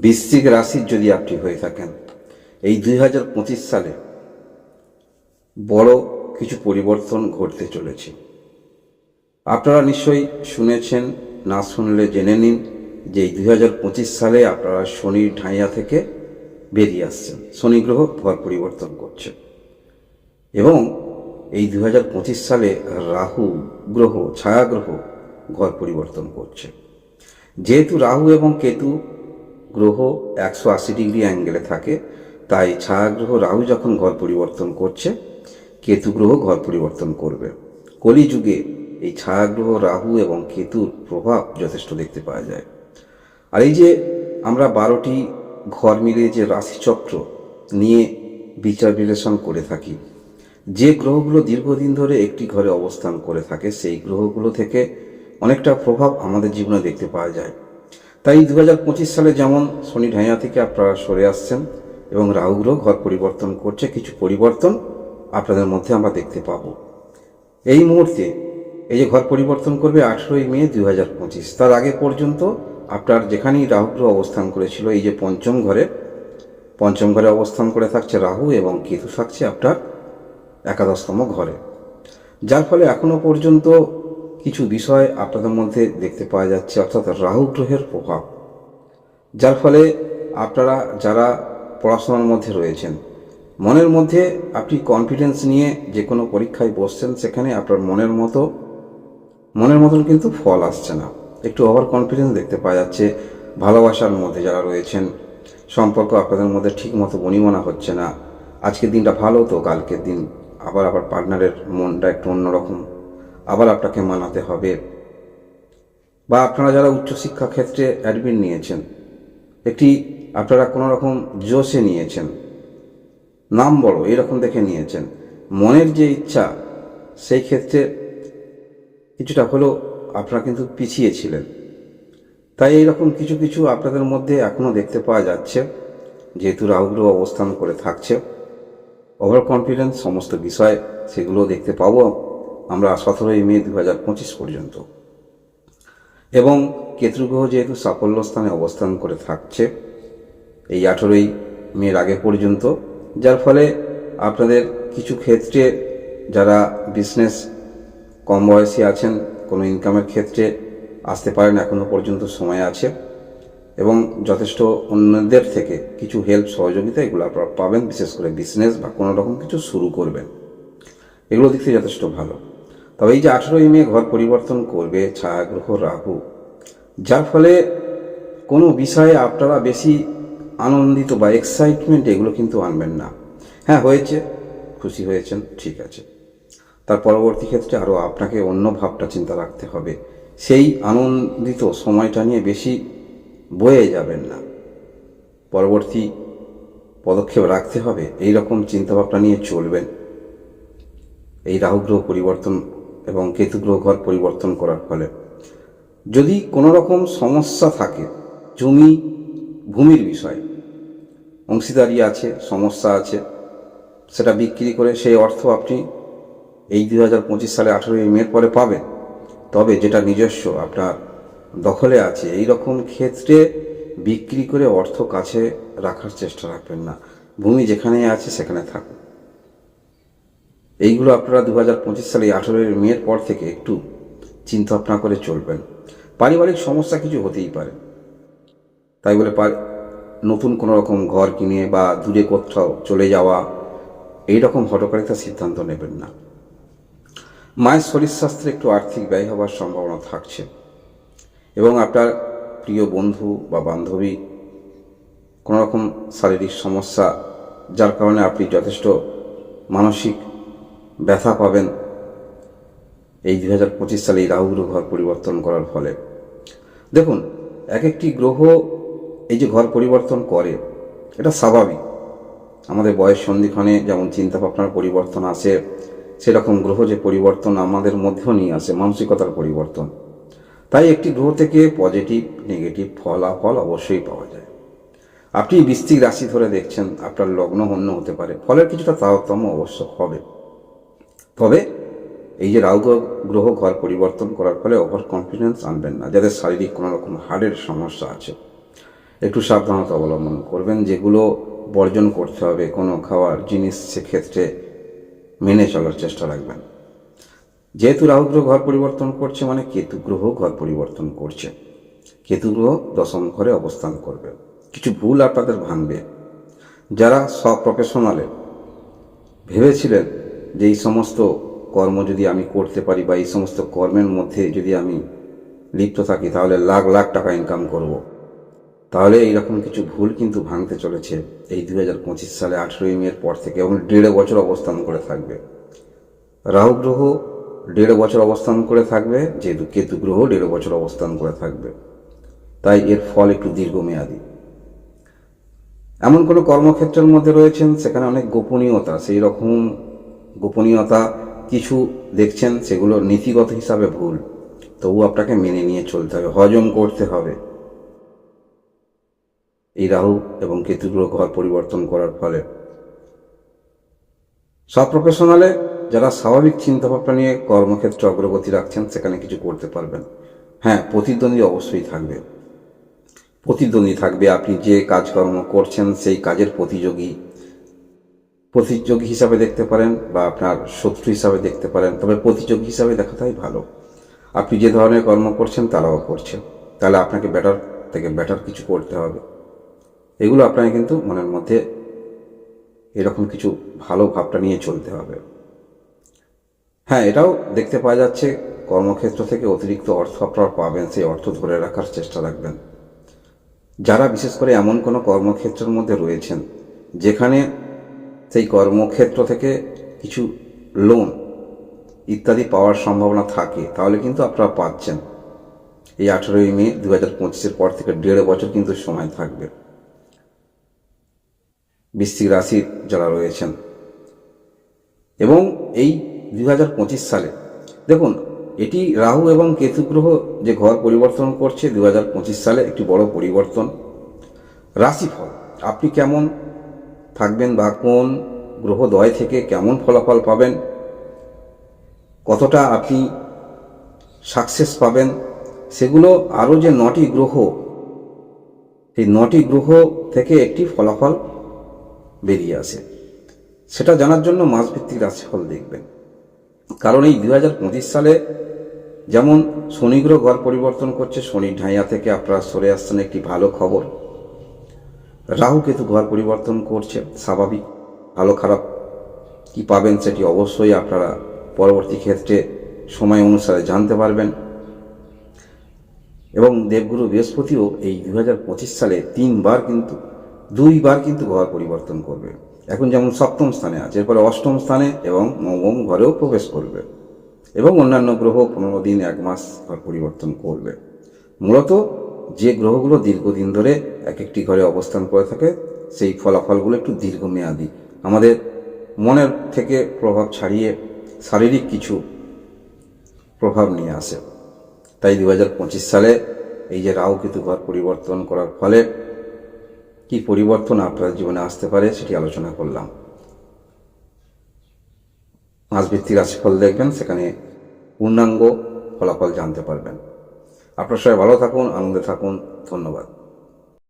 বৃশ্চিক রাশির যদি আপনি হয়ে থাকেন, এই 2025 সালে বড় কিছু পরিবর্তন ঘটতে চলেছে। আপনারা নিশ্চয়ই শুনেছেন, না শুনলে জেনে নিন যে এই 2025 সালে আপনারা শনির ঢাইয়া থেকে বেরিয়ে আসছেন। শনি গ্রহ ঘর পরিবর্তন করছে এবং এই 2025 সালে রাহু গ্রহ, ছায়া গ্রহ ঘর পরিবর্তন করছে। যেহেতু রাহু এবং কেতু গ্রহ 180 ডিগ্রি অ্যাঙ্গেলে থাকে, তাই ছায়া গ্রহ রাহু যখন ঘর পরিবর্তন করছে, কেতু গ্রহ ঘর পরিবর্তন করবে। কলিযুগে এই ছায়া গ্রহ রাহু এবং কেতুর প্রভাব যথেষ্ট দেখতে পাওয়া যায়। আর এই যে আমরা 12টি ঘর মিলিয়ে যে রাশিচক্র নিয়ে বিচার বিশ্লেষণ করে থাকি, যে গ্রহগুলো দীর্ঘদিন ধরে একটি ঘরে অবস্থান করে থাকে, সেই গ্রহগুলো থেকে অনেকটা প্রভাব আমাদের জীবনে দেখতে পাওয়া যায়। তাই 2025 সালে যেমন শনি ঢাইয়া থেকে আপনারা সরে আসছেন এবং রাহু গ্রহ ঘর পরিবর্তন করছে, কিছু পরিবর্তন আপনাদের মধ্যে আমরা দেখতে পাব। এই মুহূর্তে এই যে ঘর পরিবর্তন করবে 18ই মে 2025, তার আগে পর্যন্ত আপনার যেখানেই রাহু গ্রহ অবস্থান করেছিল, এই যে পঞ্চম ঘরে অবস্থান করে থাকছে রাহু এবং কেতু থাকছে আপনার একাদশতম ঘরে, যার ফলে এখনো পর্যন্ত কিছু বিষয় আপনাদের মধ্যে দেখতে পাওয়া যাচ্ছে, অর্থাৎ রাহু গ্রহের প্রভাব। যার ফলে আপনারা যারা পড়াশোনার মধ্যে রয়েছেন, মনের মধ্যে আপনি কনফিডেন্স নিয়ে যে কোনো পরীক্ষায় বসছেন, সেখানে আপনার মনের মতন কিন্তু ফল আসছে না, একটু ওভার কনফিডেন্স দেখতে পাওয়া যাচ্ছে। ভালোবাসার মধ্যে যারা রয়েছেন, সম্পর্ক আপনাদের মধ্যে ঠিক মতো বনিবনা হচ্ছে না। আজকের দিনটা ভালো, তো কালকের দিন আবার পার্টনারের মনটা একটু অন্যরকম, আবার আপনাকে মানাতে হবে। বা আপনারা যারা উচ্চশিক্ষা ক্ষেত্রে অ্যাডমিট নিয়েছেন, আপনারা কোনো রকম জোশে নিয়েছেন, নাম বড় এরকম দেখে নিয়েছেন, মনের যে ইচ্ছা সেই ক্ষেত্রে কিছুটা হলেও আপনারা কিন্তু পিছিয়ে ছিলেন। তাই এইরকম কিছু আপনাদের মধ্যে এখনও দেখতে পাওয়া যাচ্ছে। যেহেতু রাহু গ্রহ অবস্থান করে থাকছে, ওভার কনফিডেন্স সমস্ত বিষয় সেগুলো দেখতে পাবো আমরা 17ই মে 2025 পর্যন্ত। এবং কেতু গ্রহ যেহেতু সাফল্য স্থানে অবস্থান করে থাকছে এই 18ই মের আগে পর্যন্ত, যার ফলে আপনাদের কিছু ক্ষেত্রে যারা বিজনেস কম বয়সী আছেন, কোনো ইনকামের ক্ষেত্রে আসতে পারেন, এখনও পর্যন্ত সময় আছে এবং যথেষ্ট অন্যদের থেকে কিছু হেল্প সহযোগিতা এগুলো আপনারা পাবেন। বিশেষ করে বিজনেস বা কোনো রকম কিছু শুরু করবেন, এগুলো দিক থেকে যথেষ্ট ভালো। তবে এই যে 18ই মে ঘর পরিবর্তন করবে ছায়া গ্রহ রাহু, যার ফলে কোনো বিষয়ে আপনারা বেশি আনন্দিত বা এক্সাইটমেন্ট এগুলো কিন্তু আনবেন না। হ্যাঁ, হয়েছে, খুশি হয়েছেন, ঠিক আছে, তার পরবর্তী ক্ষেত্রে আরও আপনাকে অন্য ভাবটা চিন্তা রাখতে হবে। সেই আনন্দিত সময়টা নিয়ে বেশি বয়ে যাবেন না, পরবর্তী পদক্ষেপ রাখতে হবে, এই রকম চিন্তাভাবনা নিয়ে চলবেন। এই রাহু গ্রহ পরিবর্তন এবং কেতু গ্রহ ঘর পরিবর্তন করার ফলে যদি কোনো রকম সমস্যা থাকে, জমি ভূমির বিষয় অংশীদারি আছে, সমস্যা আছে, সেটা বিক্রি করে সেই অর্থ আপনি এই 2025 সালে 18ই মের পরে পাবেন। তবে যেটা নিজস্ব আপনার দখলে আছে, এই রকম ক্ষেত্রে বিক্রি করে অর্থ কাছে রাখার চেষ্টা রাখবেন না। ভূমি যেখানে আছে সেখানে থাকুন। এইগুলো আপনারা 2025 সালে 18ই মের পর থেকে একটু চিন্তা ভাবনা করে চলবেন। পারিবারিক সমস্যা কিছু হতেই পারে, তাই বলে নতুন কোনো রকম ঘর কিনে বা দূরে কোথাও চলে যাওয়া, এই রকম হঠকারিতার সিদ্ধান্ত নেবেন না। মায়ের শরীর স্বাস্থ্যে একটু আর্থিক ব্যয় হওয়ার সম্ভাবনা থাকছে এবং আপনার প্রিয় বন্ধু বা বান্ধবী কোনো রকম শারীরিক সমস্যা, যার কারণে আপনি যথেষ্ট মানসিক ব্যথা পাবেন এই 2025 সালে এই রাহু গ্রহ ঘর পরিবর্তন করার ফলে। দেখুন, এক একটি গ্রহ এই যে ঘর পরিবর্তন করে, এটা স্বাভাবিক। আমাদের বয়স সন্ধিক্ষণে যেমন চিন্তা ভাবনার পরিবর্তন আসে, সেরকম গ্রহ যে পরিবর্তন আমাদের মধ্যেও নিয়ে আসে, মানসিকতার পরিবর্তন। তাই একটি গ্রহ থেকে পজিটিভ নেগেটিভ ফলাফল অবশ্যই পাওয়া যায়। আপনি বৃশ্চিক রাশি ধরে দেখছেন, আপনার লগ্ন অন্য হতে পারে, ফলের কিছুটা তারতম্য অবশ্য হবে। তবে এই যে রাহু গ্রহ ঘর পরিবর্তন করার ফলে ওভার কনফিডেন্স আনবেন না। যাদের শারীরিক কোনো রকম হার্টের সমস্যা আছে, একটু সাবধানতা অবলম্বন করবেন, যেগুলো বর্জন করতে হবে কোনো খাওয়ার জিনিস সেক্ষেত্রে মেনে চলার চেষ্টা রাখবেন। যেহেতু রাহু গ্রহ ঘর পরিবর্তন করছে মানে কেতু গ্রহ ঘর পরিবর্তন করছে। কেতু গ্রহ দশম ঘরে অবস্থান করবে, কিছু ভুল আপনাদের ভাঙবে। যারা সব প্রফেশনালে ভেবেছিলেন যে এই সমস্ত কর্ম যদি আমি করতে পারি বা এই সমস্ত কর্মের মধ্যে যদি আমি লিপ্ত থাকি তাহলে লাখ লাখ টাকা ইনকাম করব, তাহলে এইরকম কিছু ভুল কিন্তু ভাঙতে চলেছে এই 2025 সালে 18ই মের পর থেকে, এবং 1.5 বছর অবস্থান করে থাকবে। রাহু গ্রহ 1.5 বছর অবস্থান করে থাকবে, যেহেতু কেতু গ্রহ 1.5 বছর অবস্থান করে থাকবে, তাই এর ফল একটু দীর্ঘমেয়াদী। এমন কোনো কর্মক্ষেত্রের মধ্যে রয়েছেন সেখানে অনেক গোপনীয়তা, সেই রকম গোপনীয়তা কিছু দেখছেন, সেগুলো নীতিগত হিসাবে ভুল, তবু আপনাকে মেনে নিয়ে চলতে হবে, হজম করতে হবে। এই রাহু এবং কেতু গ্রহ ঘর পরিবর্তন করার ফলে সব প্রফেশনালে যারা স্বাভাবিক চিন্তাভাবনা নিয়ে কর্মক্ষেত্রে অগ্রগতি রাখছেন সেখানে কিছু করতে পারবেন। হ্যাঁ, প্রতিদ্বন্দ্বী অবশ্যই থাকবে, প্রতিদ্বন্দ্বী থাকবে। আপনি যে কাজকর্ম করছেন সেই কাজের প্রতিযোগী হিসাবে দেখতে পারেন বা আপনার শত্রু হিসাবে দেখতে পারেন, তবে প্রতিযোগী হিসাবে দেখাটাই ভালো। আপনি যে ধরনের কর্ম করছেন তারাও করছে, তাহলে আপনাকে বেটার থেকে বেটার কিছু করতে হবে। এগুলো আপনাকে কিন্তু মনের মধ্যে এরকম কিছু ভালো ভাবটা নিয়ে চলতে হবে। হ্যাঁ, এটাও দেখতে পাওয়া যাচ্ছে কর্মক্ষেত্র থেকে অতিরিক্ত অর্থ আপনারা পাবেন, সেই অর্থ ধরে রাখার চেষ্টা রাখবেন। যারা বিশেষ করে এমন কোনো কর্মক্ষেত্রের মধ্যে রয়েছেন যেখানে সেই কর্মক্ষেত্র থেকে কিছু লোন ইত্যাদি পাওয়ার সম্ভাবনা থাকে, তাহলে কিন্তু আপনারা পাচ্ছেন। এই 18ই মে 2025-এর পর থেকে 1.5 বছর কিন্তু সময় থাকবে। বৃশ্চিক রাশির যারা রয়েছেন, এবং এই 2025 সালে দেখুন, এটি রাহু এবং কেতু গ্রহ যে ঘর পরিবর্তন করছে 2025 সালে একটি বড় পরিবর্তন। রাশিফল, আপনি কেমন থাকবেন বা কোন গ্রহদ্বয় থেকে কেমন ফলাফল পাবেন, কতটা আপনি সাকসেস পাবেন, সেগুলো আরও যে 9টি গ্রহ, এই 9টি গ্রহ থেকে একটি ফলাফল বেরিয়ে আসে, সেটা জানার জন্য মাসভিত্তিক রাশিফল দেখবেন। কারণ এই 2025 সালে যেমন শনি গ্রহ ঘর পরিবর্তন করছে, শনির ঢাইয়া থেকে আপনারা সরে আসছেন, একটি ভালো খবর। রাহু কেতু ঘর পরিবর্তন করছে, স্বাভাবিক। ভালো খারাপ কি পাবেন সেটি অবশ্যই আপনারা পরবর্তী ক্ষেত্রে সময় অনুসারে জানতে পারবেন। এবং দেবগুরু বৃহস্পতিও এই 2025 সালে 2বার কিন্তু ঘর পরিবর্তন করবে। এখন যেমন সপ্তম স্থানে আছে, এরপরে অষ্টম স্থানে এবং নবম ঘরেও প্রবেশ করবে, এবং অন্যান্য গ্রহ 15 দিন 1 মাস ঘর পরিবর্তন করবে। মূলত যে গ্রহগুলো দীর্ঘদিন ধরে এক একটি ঘরে অবস্থান করে থাকে সেই ফলাফলগুলো একটু দীর্ঘমেয়াদী, আমাদের মনের থেকে প্রভাব ছাড়িয়ে শারীরিক কিছু প্রভাব নিয়ে আসে। তাই 2025 সালে এই যে রাহু কেতু ঘর পরিবর্তন করার ফলে কি পরিবর্তন আপনার জীবনে আসতে পারে সেটি আলোচনা করলাম। মাসভিত্তিক রাশিফল দেখবেন, সেখানে পূর্ণাঙ্গ ফলাফল জানতে পারবেন। আপনার সবাই ভালো থাকুন, আনন্দে থাকুন। ধন্যবাদ।